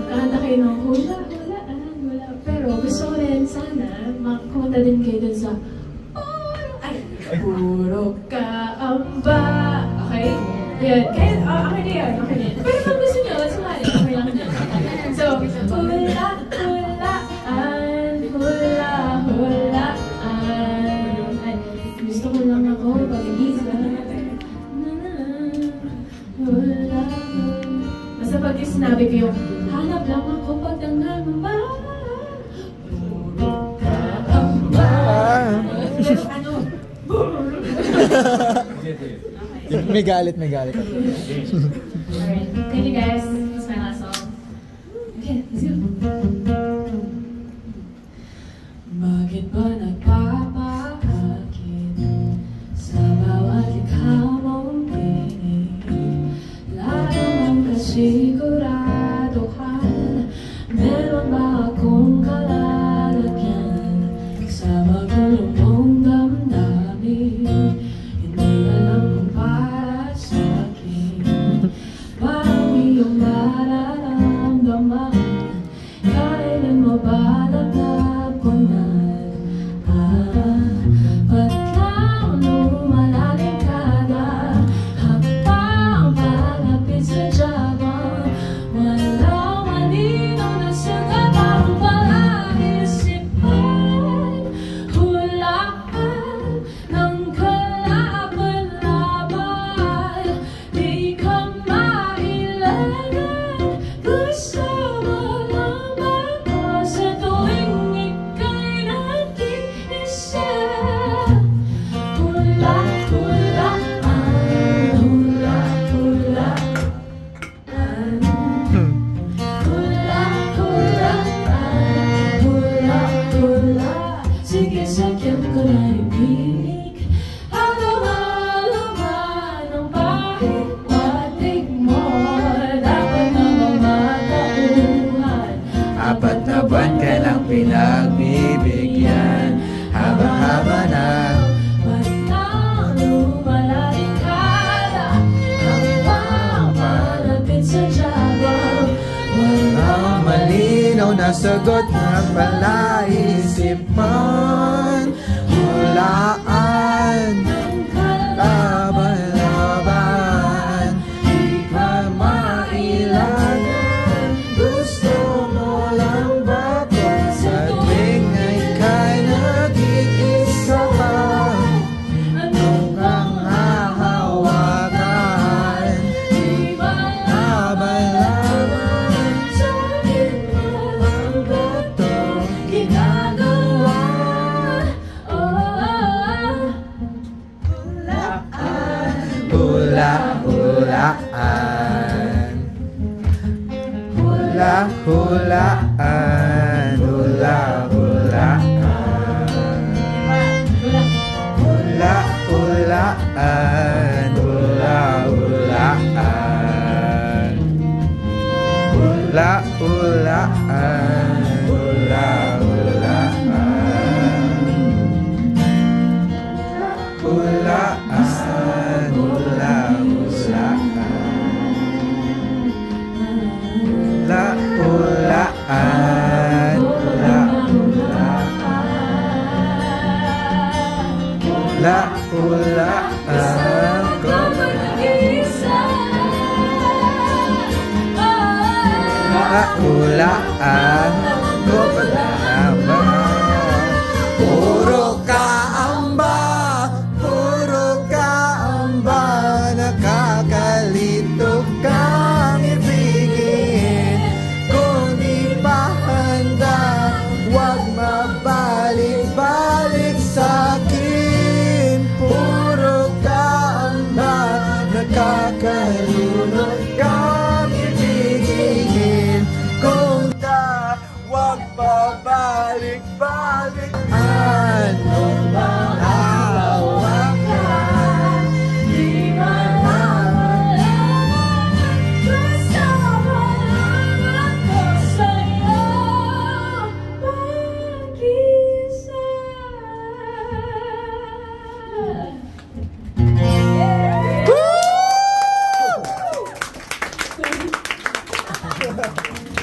Kakanta kayo ng hula, hulaan, hula. Pero gusto ko rin sana, kumanta din kayo dun sa puro kaamba. Okay? Yun. Kaya, okay na yun. Okay na yun. Pero kung gusto nyo, sumali. Okay lang. So, hula, hulaan, hula, hulaan. Ay, gusto ko lang ako pag-isa. Hula. Basta pag sinabi ko yung hanap lang ako pag nangangamba. Puro kaamba. Ano? May galit, may galit. Alright. Thank you guys. That's my last song. Okay, let's go. Bakit ba nagpapakit sa bawat likha mong tinig? Lalo mang kasiguraduhan, meron ba akong kalalagyan sa magulo mong damdamin? Hindi alam kung para sa'kin parang iyong mararamdaman. Kailan mo ba natapunan? Ba't lang lumalalim kada habang palapit sa Java? Walang malinaw na sagot ang palaisipan. Hulaan ng kalaban-laban, di ka mailangan. Gusto mo lang ba sa tuwing ika'y nag-iisa? Hula, hulaan, hula, hulaan. Hula, hulaan, hula, hula. Sige, sakyan ko na ibig. Halo-halo man ang pahiwatig mo. Dapat na mamatauhan. Apat na buwan ka lang pinagbibigyan. Haba-haba na. Ba't lang lumalalim kada habang palapit sa Java? Ang malinaw na sagot ng palaisipan. Hulaan ng laban-laban, di ka mailangan. Gusto mo lang ba sa tuwing ika'y nag-iisa? Ano Kang hahawakan, di ba laban-laban. sa'kin mo lang ba ito ginagawa? Hula-hulaan, hula-hulaan, hula-hulaan, hula-hulaan, hula-hulaan, hula-hulaan, hula-hulaan, hulaan, hula-hulaan, hula-hulaan, hula-hulaan, ko ba naman? Puro kaamba, nakakalito kang ibigin. Kung di pa handa, huwag mabalik-balik sa'kin. Puro kaamba, nakakalunod kang ibigin. Kung Salamat.